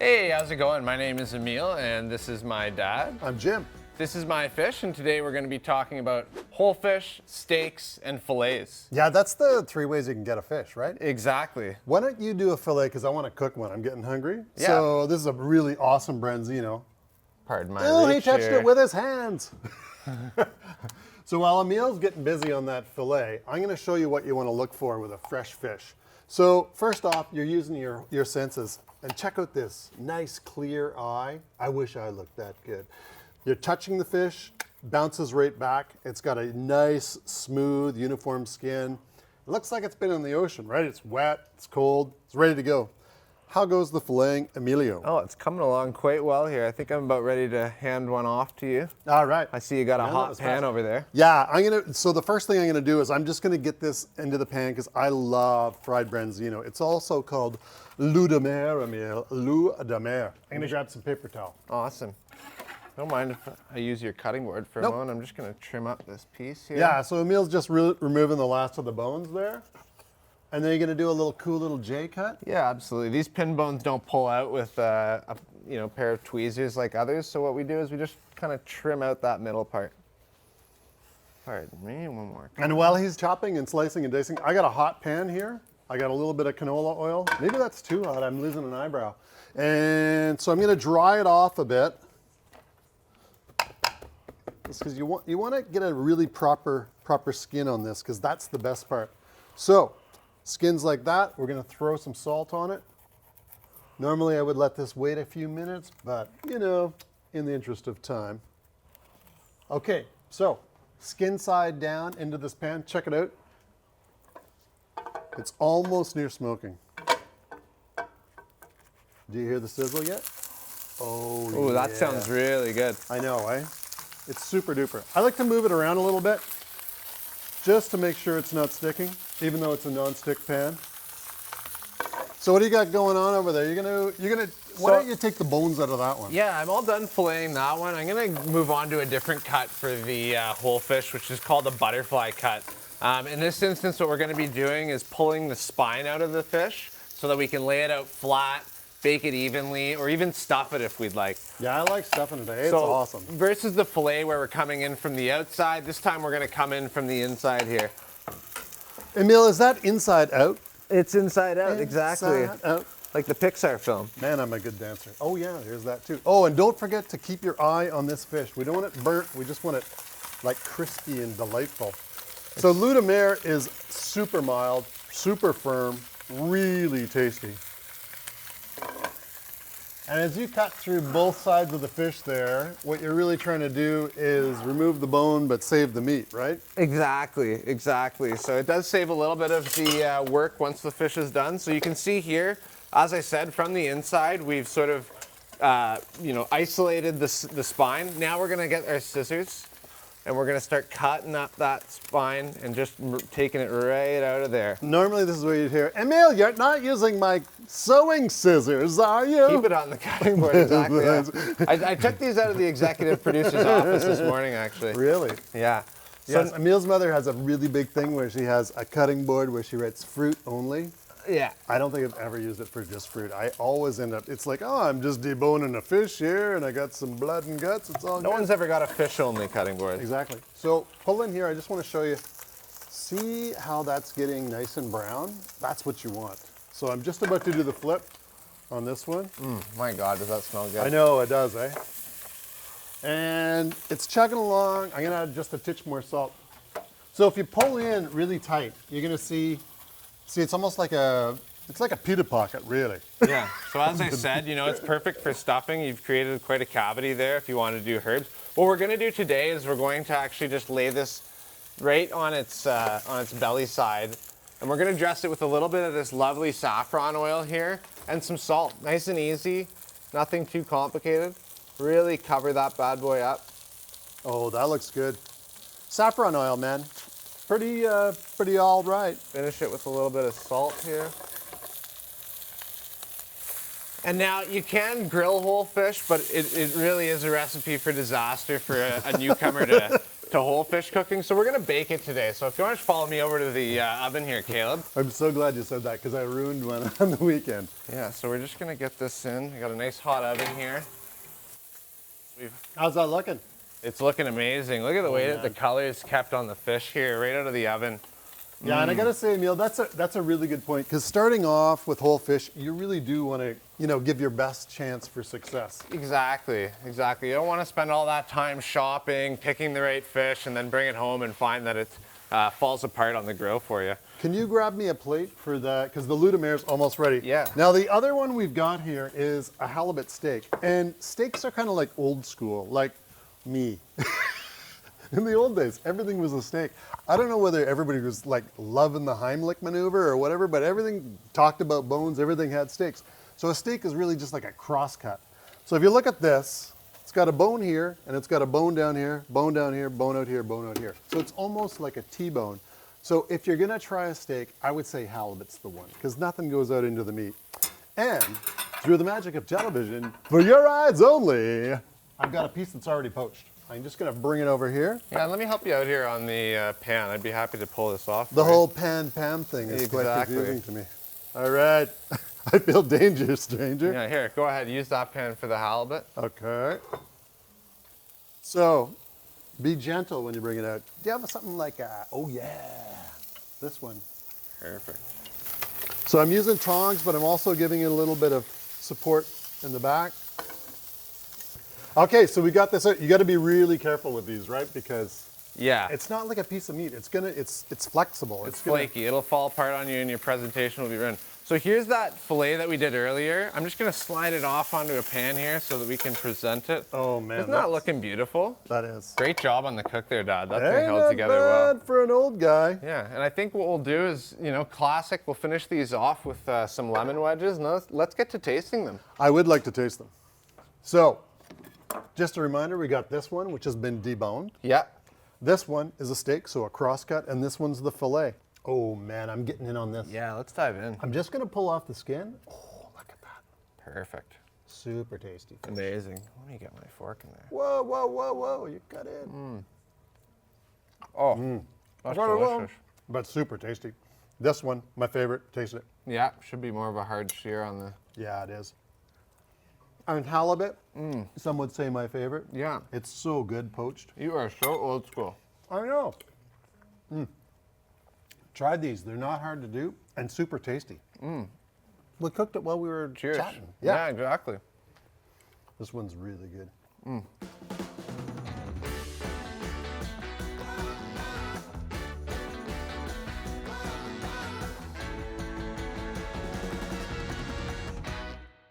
Hey, how's it going? My name is Emile and this is my dad. I'm Jim. This is my fish, and today we're going to be talking about whole fish, steaks, and fillets. Yeah, that's the 3 ways you can get a fish, right? Exactly. Why don't you do a fillet, because I want to cook one. I'm getting hungry. Yeah. So this is a really awesome branzino. Pardon my Oh, he reach touched here. it with his hands. So while Emile's getting busy on that fillet, I'm going to show you what you want to look for with a fresh fish. So first off, you're using your senses. And check out this nice clear eye. I wish I looked that good. You're touching the fish, bounces right back. It's got a nice, smooth, uniform skin. It looks like it's been in the ocean, right? It's wet, it's cold, it's ready to go. How goes the filleting, Emilio? Oh, it's coming along quite well here. I think I'm about ready to hand one off to you. All right. I see you got a Man, that hot was pan fast. over there. Yeah, so the first thing I'm gonna do is I'm just gonna get this into the pan because I love fried branzino. It's also called loup de mer, Emile, loup de mer. I'm gonna grab some paper towel. Awesome. Don't mind if I use your cutting board for a Nope. moment. I'm just going to trim up this piece here. Yeah, so Emile's just removing the last of the bones there. And then you're gonna do a little cool little J cut. Yeah, absolutely. These pin bones don't pull out with a pair of tweezers like others. So what we do is we just kind of trim out that middle part. Pardon me, one more. And while he's chopping and slicing and dicing, I got a hot pan here. I got a little bit of canola oil. Maybe that's too hot, I'm losing an eyebrow. And so I'm gonna dry it off a bit. Just because you want to get a really proper skin on this, because that's the best part. So, skins like that, we're gonna throw some salt on it. Normally I would let this wait a few minutes, but you know, in the interest of time. Okay, so skin side down into this pan, check it out. It's almost near smoking. Do you hear the sizzle yet? Oh, Oh, that yeah. sounds really good. I know, eh? It's super duper. I like to move it around a little bit just to make sure it's not sticking, even though it's a non-stick pan. So what do you got going on over there? Why don't you take the bones out of that one? Yeah, I'm all done filleting that one. I'm gonna move on to a different cut for the whole fish, which is called a butterfly cut. In this instance, what we're gonna be doing is pulling the spine out of the fish so that we can lay it out flat, bake it evenly, or even stuff it if we'd like. Yeah, I like stuffing it. It's So, awesome. Versus the fillet where we're coming in from the outside, this time we're gonna come in from the inside here. Emile, is that inside out? It's inside out, exactly. Inside out. Like the Pixar film. Man, I'm a good dancer. Oh yeah, there's that too. Oh, and don't forget to keep your eye on this fish. We don't want it burnt, we just want it like crispy and delightful. So loup de mer is super mild, super firm, really tasty. And as you cut through both sides of the fish there, what you're really trying to do is remove the bone but save the meat, right? Exactly, exactly. So it does save a little bit of the work once the fish is done. So you can see here, as I said, from the inside, we've sort of, isolated the spine. Now we're gonna get our scissors and we're gonna start cutting up that spine and just taking it right out of there. Normally this is what you'd hear, Emile, you're not using my sewing scissors, are you? Keep it on the cutting board, exactly. Yeah. I took these out of the executive producer's office this morning, actually. Really? Yeah. So, Yes, Emile's mother has a really big thing where she has a cutting board where she writes fruit only. yeah. I don't think I've ever used it for just fruit. I always end up, it's like, oh, I'm just deboning a fish here and I got some blood and guts, it's all No good. one's ever got a fish-only cutting board. Exactly. So pull in here, I just want to show you, see how that's getting nice and brown? That's what you want. So I'm just about to do the flip on this one. My God, does that smell good? I know it does, eh? And it's chugging along. I'm gonna add just a titch more salt. So if you pull in really tight, you're gonna see it's almost like it's like a pita pocket, really. Yeah. So as I said, it's perfect for stuffing. You've created quite a cavity there if you want to do herbs. What we're going to do today is we're going to actually just lay this right on its belly side, and we're going to dress it with a little bit of this lovely saffron oil here and some salt. Nice and easy, nothing too complicated. Really cover that bad boy up. Oh, that looks good. Saffron oil, man. Pretty all right. Finish it with a little bit of salt here. And now you can grill whole fish, but it really is a recipe for disaster for a newcomer to to whole fish cooking. So we're gonna bake it today. So if you want to follow me over to the oven here, Caleb. I'm so glad you said that because I ruined one on the weekend. Yeah, so we're just gonna get this in. We got a nice hot oven here. How's that looking? It's looking amazing. Look at the way that the man. color is kept on the fish here, right out of the oven. Yeah, and I gotta say, Emile, that's a really good point because starting off with whole fish, you really do want to, give your best chance for success. Exactly, exactly. You don't want to spend all that time shopping, picking the right fish, and then bring it home and find that it falls apart on the grill for you. Can you grab me a plate for that? Because the Ludomare's almost ready. Yeah. Now the other one we've got here is a halibut steak, and steaks are kind of like old school, like me. In the old days, everything was a steak. I don't know whether everybody was like loving the Heimlich maneuver or whatever, but everything talked about bones, everything had steaks. So a steak is really just like a crosscut. So if you look at this, it's got a bone here, and it's got a bone down here, bone out here, bone out here. So it's almost like a T-bone. So if you're gonna try a steak, I would say halibut's the one, because nothing goes out into the meat. And through the magic of television, for your eyes only, I've got a piece that's already poached. I'm just gonna bring it over here. Yeah, let me help you out here on the pan. I'd be happy to pull this off. The whole pan-pam thing is quite Exactly. confusing to me. All right, I feel dangerous, stranger. Yeah, here, go ahead. Use that pan for the halibut. Okay. So, be gentle when you bring it out. Do you have something like oh yeah, this one. Perfect. So I'm using tongs, but I'm also giving it a little bit of support in the back. Okay, so we got this out. You got to be really careful with these, right? Because Yeah, it's not like a piece of meat. It's flexible. it's flaky. It'll fall apart on you and your presentation will be ruined. So here's that fillet that we did earlier. I'm just gonna slide it off onto a pan here so that we can present it. Oh man, Isn't that looking beautiful? that is. Great job on the cook there, Dad. That thing Ain't held that together well. bad for an old guy. Yeah, and I think what we'll do is, classic, we'll finish these off with some lemon wedges. Now let's get to tasting them. I would like to taste them. So, just a reminder, we got this one, which has been deboned. Yeah. This one is a steak, so a crosscut, and this one's the fillet. Oh man, I'm getting in on this. Yeah, let's dive in. I'm just gonna pull off the skin. Oh, look at that. Perfect. Super tasty. Amazing. Let me get my fork in there. Whoa, whoa, whoa, whoa, you cut in. Oh, that's delicious. But super tasty. This one, my favorite, taste it. Yeah, should be more of a hard shear on the... Yeah, it is. And halibut, some would say my favorite. Yeah. It's so good poached. You are so old school. I know. Try these. They're not hard to do and super tasty. We cooked it while we were Cheers. chatting. Yeah, exactly. This one's really good.